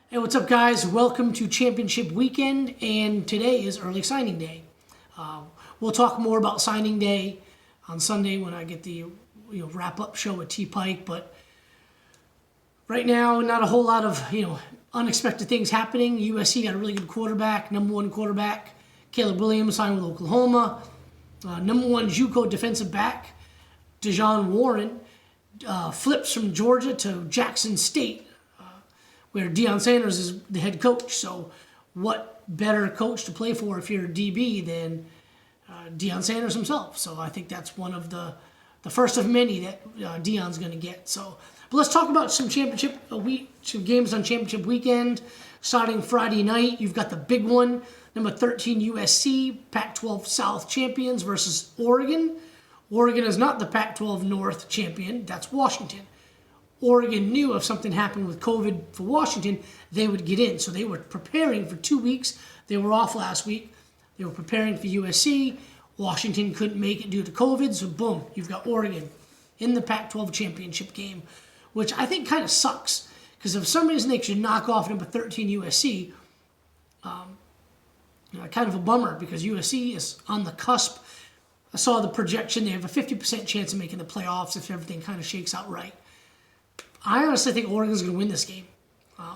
Hey, what's up, guys? Welcome to Championship Weekend, and today is early signing day. We'll talk more about signing day on Sunday when I get the wrap-up show with T Pike. But right now, not a whole lot of unexpected things happening. USC got a really good quarterback, number one quarterback. Caleb Williams signed with Oklahoma. Number one JUCO defensive back, Dejon Warren, flips from Georgia to Jackson State, where Deion Sanders is the head coach. So what better coach to play for if you're a DB than Deion Sanders himself? So I think that's one of the first of many that Deion's going to get. But let's talk about some some games on championship weekend. Starting Friday night, you've got the big one, number 13 USC, Pac-12 South champions versus Oregon. Oregon is not the Pac-12 North champion, that's Washington. Oregon knew if something happened with COVID for Washington, they would get in. So they were preparing for 2 weeks. They were off last week. They were preparing for USC. Washington couldn't make it due to COVID. So boom, you've got Oregon in the Pac-12 championship game, which I think kind of sucks. Because if for some reason they should knock off number 13 USC, kind of a bummer because USC is on the cusp. I saw the projection. They have a 50% chance of making the playoffs if everything kind of shakes out right. I honestly think Oregon's going to win this game.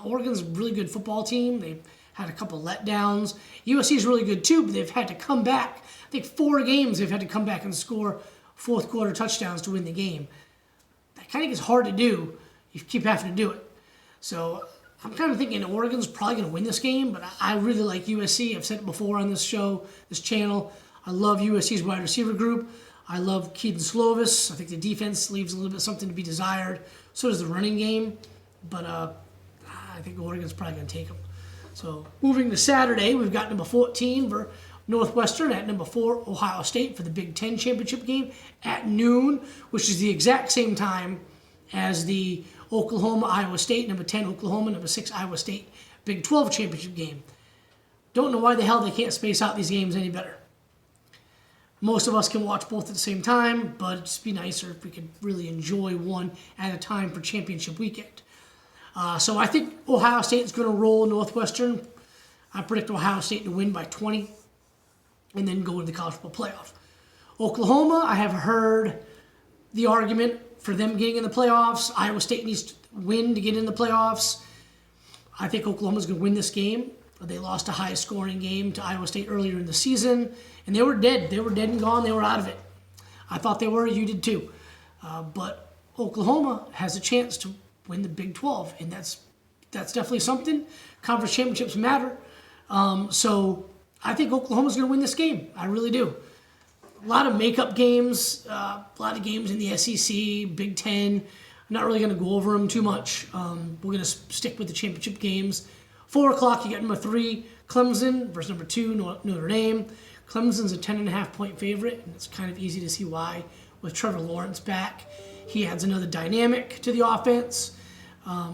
Oregon's a really good football team. They've had a couple letdowns. USC is really good too, but they've had to come back. I think 4 games they've had to come back and score fourth quarter touchdowns to win the game. That kind of gets hard to do. You keep having to do it. So I'm kind of thinking Oregon's probably going to win this game, but I really like USC. I've said it before on this show, this channel. I love USC's wide receiver group. I love Keaton Slovis. I think the defense leaves a little bit something to be desired. So does the running game. But I think Oregon's probably going to take them. So moving to Saturday, we've got number 14 for Northwestern at number 4 Ohio State for the Big Ten championship game at noon, which is the exact same time as the Oklahoma-Iowa State, number 10 Oklahoma, number 6 Iowa State Big 12 championship game. Don't know why the hell they can't space out these games any better. Most of us can watch both at the same time, but it'd just be nicer if we could really enjoy one at a time for championship weekend. So I think Ohio State is going to roll Northwestern. I predict Ohio State to win by 20 and then go into the college football playoff. Oklahoma, I have heard the argument for them getting in the playoffs. Iowa State needs to win to get in the playoffs. I think Oklahoma's going to win this game. They lost a high-scoring game to Iowa State earlier in the season, and they were dead. They were dead and gone. They were out of it. I thought they were. You did too. But Oklahoma has a chance to win the Big 12, and that's definitely something. Conference championships matter. So I think Oklahoma's going to win this game. I really do. A lot of makeup games, a lot of games in the SEC, Big Ten. I'm not really going to go over them too much. We're going to stick with the championship games. 4 o'clock, you get number 3, Clemson, versus number 2, Notre Dame. Clemson's a 10.5-point favorite, and it's kind of easy to see why. With Trevor Lawrence back, he adds another dynamic to the offense. I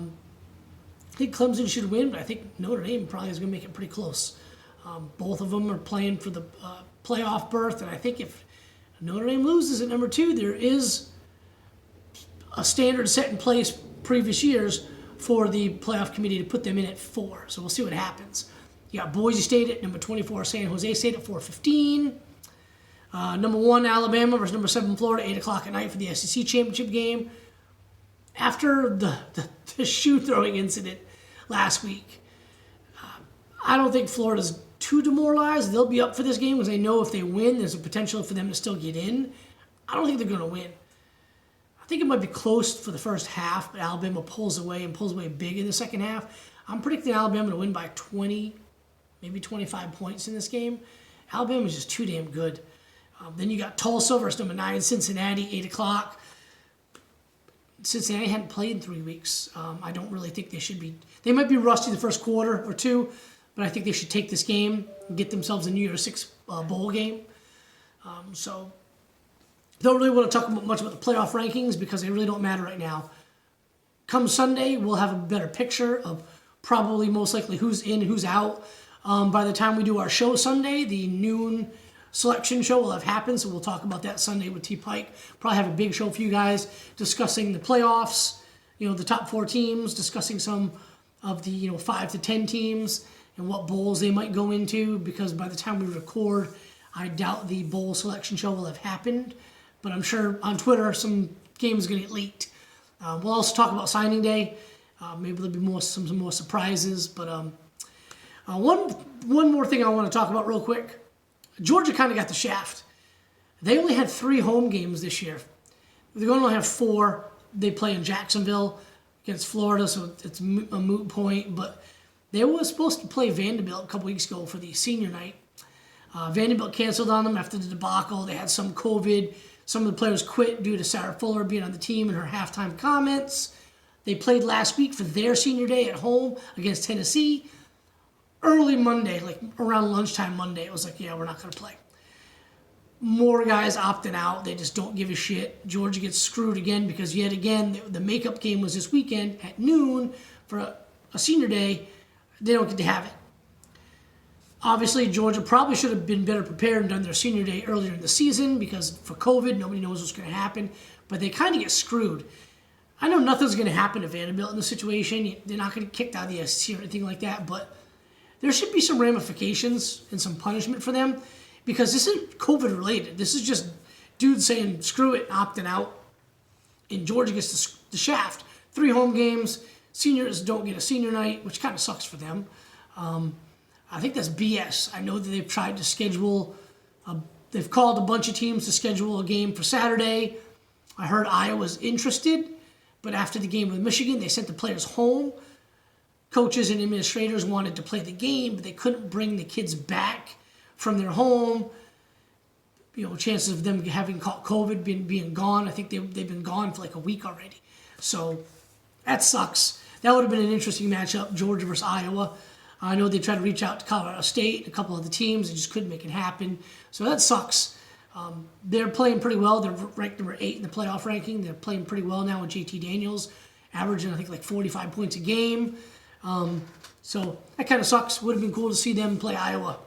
think Clemson should win, but I think Notre Dame probably is going to make it pretty close. Both of them are playing for the playoff berth, and I think if Notre Dame loses at number 2, there is a standard set in place previous years for the playoff committee to put them in at 4. So we'll see what happens. You got Boise State at number 24, San Jose State at 4:15. Number 1, Alabama versus number 7, Florida, 8 o'clock at night for the SEC championship game. After the shoe-throwing incident last week, I don't think Florida's too demoralized. They'll be up for this game because they know if they win, there's a potential for them to still get in. I don't think they're going to win. I think it might be close for the first half, but Alabama pulls away big in the second half. I'm predicting Alabama to win by 20, maybe 25 points in this game. Alabama's just too damn good. Then you got Tulsa versus number 9, Cincinnati, 8 o'clock. Cincinnati hadn't played in 3 weeks. I don't really think they should be. They might be rusty the first quarter or two, but I think they should take this game and get themselves a New Year's Six bowl game. So don't really want to talk much about the playoff rankings because they really don't matter right now. Come Sunday, we'll have a better picture of probably most likely who's in, who's out. By the time we do our show Sunday, the noon selection show will have happened, so we'll talk about that Sunday with T Pike. Probably have a big show for you guys discussing the playoffs, the top 4 teams, discussing some of the 5 to 10 teams and what bowls they might go into, because by the time we record, I doubt the bowl selection show will have happened. But I'm sure on Twitter some games are going to get leaked. We'll also talk about signing day. Maybe there'll be some more surprises. But one more thing I want to talk about real quick. Georgia kind of got the shaft. They only had 3 home games this year. They're going to have 4. They play in Jacksonville against Florida, so it's a moot point. But they were supposed to play Vanderbilt a couple weeks ago for the senior night. Vanderbilt canceled on them after the debacle. They had some COVID. Some of the players quit due to Sarah Fuller being on the team and her halftime comments. They played last week for their senior day at home against Tennessee. Early Monday, like around lunchtime Monday, it was like, yeah, we're not going to play. More guys opting out. They just don't give a shit. Georgia gets screwed again because yet again, the makeup game was this weekend at noon for a senior day. They don't get to have it. Obviously, Georgia probably should have been better prepared and done their senior day earlier in the season because for COVID, nobody knows what's going to happen. But they kind of get screwed. I know nothing's going to happen to Vanderbilt in this situation. They're not going to get kicked out of the SEC or anything like that. But there should be some ramifications and some punishment for them because this isn't COVID related. This is just dudes saying, screw it, opting out. And Georgia gets the shaft. 3 home games. Seniors don't get a senior night, which kind of sucks for them. I think that's BS. I know that they've tried to schedule, they've called a bunch of teams to schedule a game for Saturday. I heard Iowa's interested, but after the game with Michigan, they sent the players home. Coaches and administrators wanted to play the game, but they couldn't bring the kids back from their home. Chances of them having caught COVID being gone, I think they've been gone for like a week already. So that sucks. That would have been an interesting matchup, Georgia versus Iowa. I know they tried to reach out to Colorado State and a couple of the teams and just couldn't make it happen. So that sucks. They're playing pretty well. They're ranked number 8 in the playoff ranking. They're playing pretty well now with JT Daniels, averaging, I think, like 45 points a game. So that kind of sucks. Would have been cool to see them play Iowa.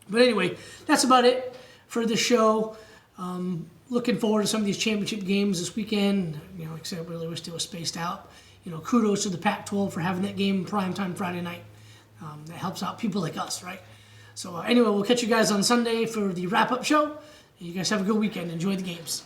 But anyway, that's about it for the show. Looking forward to some of these championship games this weekend. Like I said, I really wish they were spaced out. Kudos to the Pac-12 for having that game primetime Friday night. That helps out people like us, right? So anyway, we'll catch you guys on Sunday for the wrap-up show. You guys have a good weekend. Enjoy the games.